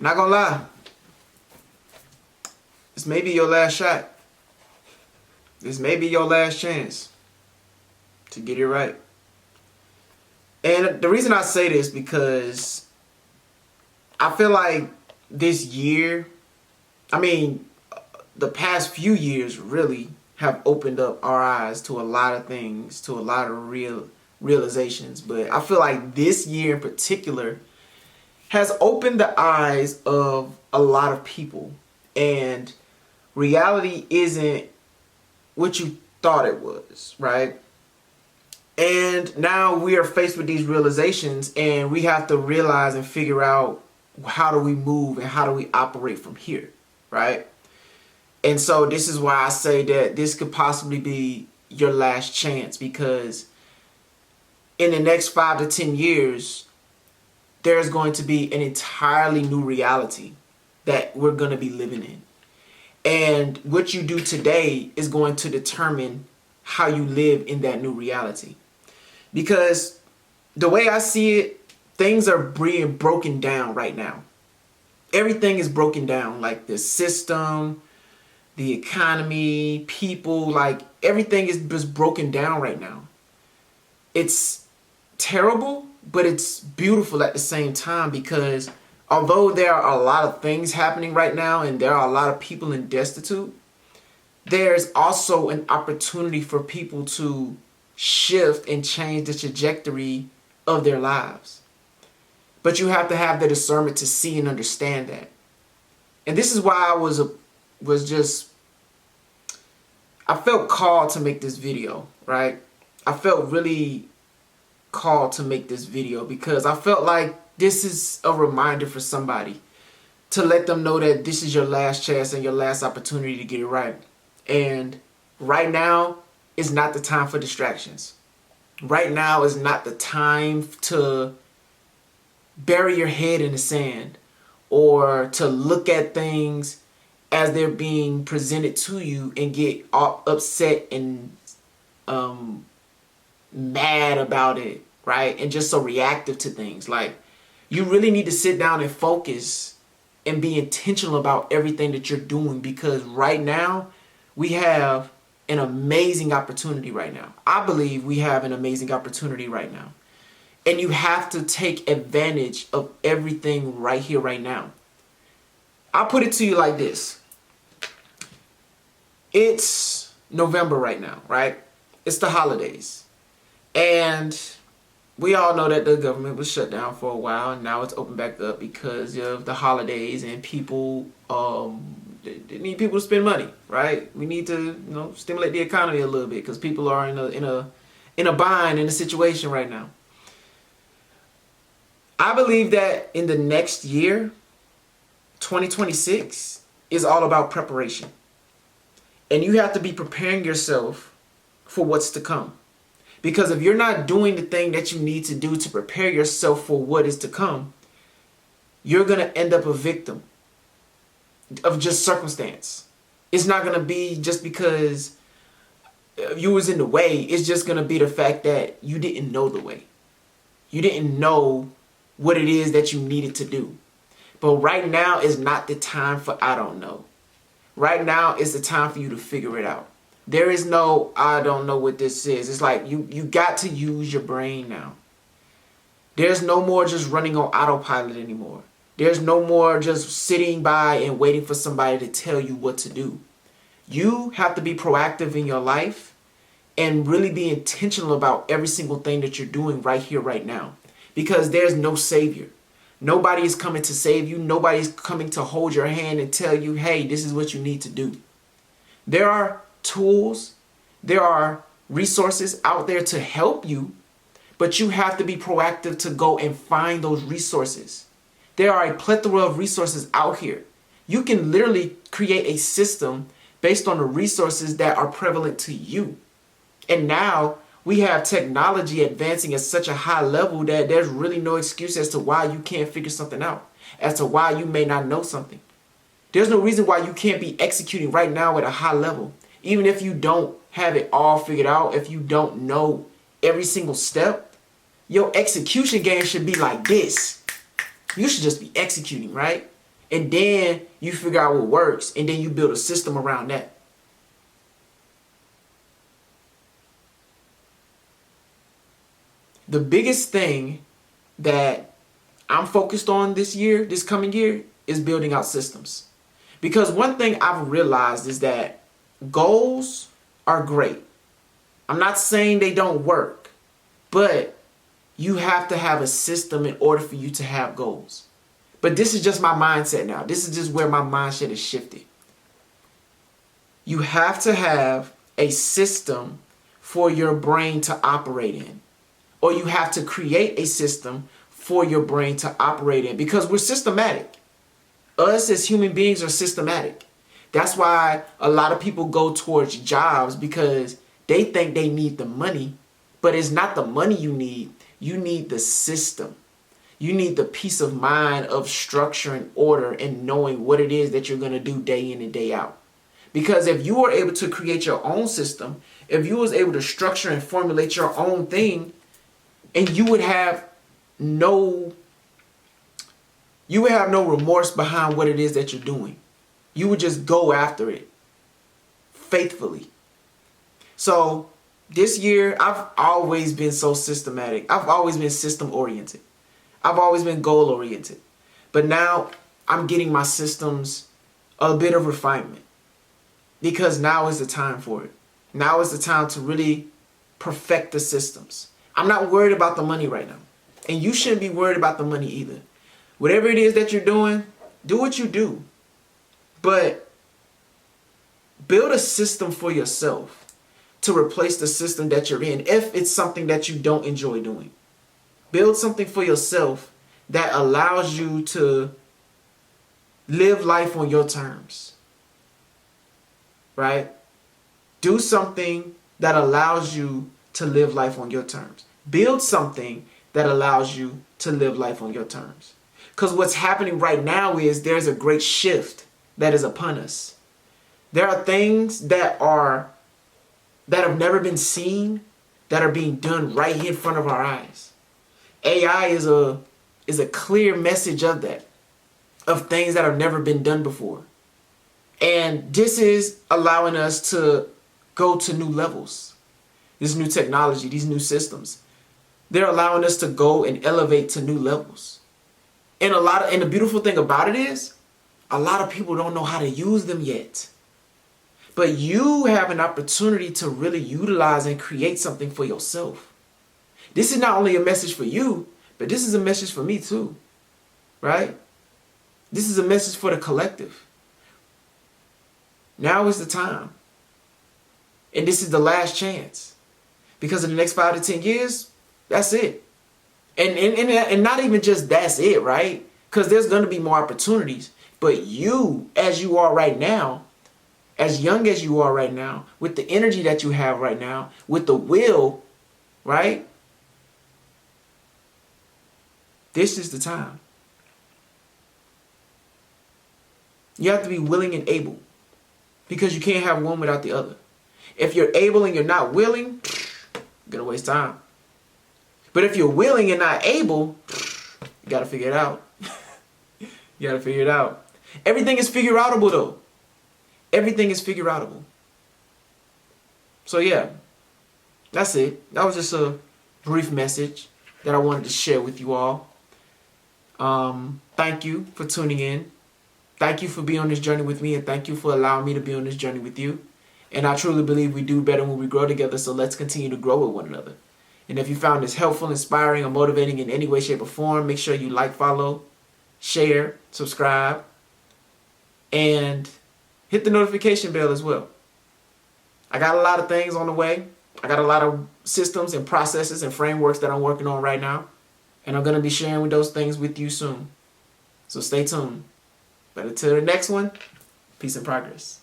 Not gonna lie. This may be your last shot. This may be your last chance to get it right. And the reason I say this because I feel like this year, the past few years really have opened up our eyes to a lot of things, to a lot of realizations. But I feel like this year in particular has opened the eyes of a lot of people. And reality isn't what you thought it was, right? And now we are faced with these realizations and we have to realize and figure out how do we move and how do we operate from here, right? And so this is why I say that this could possibly be your last chance, because in the next 5 to 10 years, there's going to be an entirely new reality that we're going to be living in. And what you do today is going to determine how you live in that new reality. Because the way I see it, things are being broken down right now. Everything is broken down, like the system, the economy, people, like everything is just broken down right now. It's terrible, but it's beautiful at the same time, because although there are a lot of things happening right now and there are a lot of people in destitute, there's also an opportunity for people to shift and change the trajectory of their lives. But you have to have the discernment to see and understand that. And this is why I felt called to make this video, right? I felt really called to make this video because I felt like this is a reminder for somebody to let them know that this is your last chance and your last opportunity to get it right. And right now is not the time for distractions. Right now is not the time to bury your head in the sand or to look at things as they're being presented to you and get all upset and mad about it, right? And just so reactive to things. Like, you really need to sit down and focus and be intentional about everything that you're doing, because right now we have an amazing opportunity right now. I believe we have an amazing opportunity right now. And you have to take advantage of everything right here, right now. I'll put it to you like this. It's November right now, right? It's the holidays. And we all know that the government was shut down for a while, and now it's opened back up because of the holidays, and people they need people to spend money, right? We need to, stimulate the economy a little bit because people are in a bind, in a situation right now. I believe that in the next year, 2026, is all about preparation. And you have to be preparing yourself for what's to come. Because if you're not doing the thing that you need to do to prepare yourself for what is to come, you're going to end up a victim of just circumstance. It's not going to be just because you was in the way. It's just going to be the fact that you didn't know the way. You didn't know what it is that you needed to do. But right now is not the time for I don't know. Right now is the time for you to figure it out. There is no, I don't know what this is. It's like you got to use your brain now. There's no more just running on autopilot anymore. There's no more just sitting by and waiting for somebody to tell you what to do. You have to be proactive in your life and really be intentional about every single thing that you're doing right here, right now. Because there's no savior. Nobody is coming to save you. Nobody's coming to hold your hand and tell you, hey, this is what you need to do. There are tools, there are resources out there to help you, but you have to be proactive to go and find those resources. There are a plethora of resources out here. You can literally create a system based on the resources that are prevalent to you. And now we have technology advancing at such a high level that there's really no excuse as to why you can't figure something out, as to why you may not know something. There's no reason why you can't be executing right now at a high level. Even if you don't have it all figured out, if you don't know every single step, your execution game should be like this. You should just be executing, right? And then you figure out what works, and then you build a system around that. The biggest thing that I'm focused on this coming year, is building out systems. Because one thing I've realized is that goals are great. I'm not saying they don't work, but you have to have a system in order for you to have goals. But this is just my mindset now. This is just where my mindset is shifted. You have to have a system for your brain to operate in. Or you have to create a system for your brain to operate in, because we're systematic. Us as human beings are systematic. That's why a lot of people go towards jobs, because they think they need the money, but it's not the money you need. You need the system. You need the peace of mind of structure and order and knowing what it is that you're going to do day in and day out. Because if you were able to create your own system, if you was able to structure and formulate your own thing, and you would have no remorse behind what it is that you're doing. You would just go after it faithfully. So this year, I've always been so systematic. I've always been system oriented. I've always been goal oriented. But now I'm getting my systems a bit of refinement, because now is the time for it. Now is the time to really perfect the systems. I'm not worried about the money right now. And you shouldn't be worried about the money either. Whatever it is that you're doing, do what you do. But build a system for yourself to replace the system that you're in if it's something that you don't enjoy doing. Build something for yourself that allows you to live life on your terms. Right? Do something that allows you to live life on your terms. Build something that allows you to live life on your terms. Because what's happening right now is there's a great shift that is upon us. There are things that have never been seen that are being done right here in front of our eyes. AI is a clear message of that, of things that have never been done before. And this is allowing us to go to new levels. This new technology, these new systems, they're allowing us to go and elevate to new levels. And the beautiful thing about it is, a lot of people don't know how to use them yet. But you have an opportunity to really utilize and create something for yourself. This is not only a message for you, but this is a message for me too. Right? This is a message for the collective. Now is the time. And this is the last chance. Because in the next 5 to 10 years, that's it. And not even just that's it, right? Because there's going to be more opportunities. But you, as you are right now, as young as you are right now, with the energy that you have right now, with the will, right? This is the time. You have to be willing and able. Because you can't have one without the other. If you're able and you're not willing, you're going to waste time. But if you're willing and not able, you got to figure it out. You got to figure it out. Everything is figure-outable though. Everything is figure-outable. So yeah, that's it. That was just a brief message that I wanted to share with you all. Thank you for tuning in. Thank you for being on this journey with me, and thank you for allowing me to be on this journey with you. And I truly believe we do better when we grow together, so let's continue to grow with one another. And if you found this helpful, inspiring, or motivating in any way, shape, or form, make sure you like, follow, share, subscribe, and hit the notification bell as well. I got a lot of things on the way. I got a lot of systems and processes and frameworks that I'm working on right now. And I'm going to be sharing those things with you soon. So stay tuned. But until the next one, peace and progress.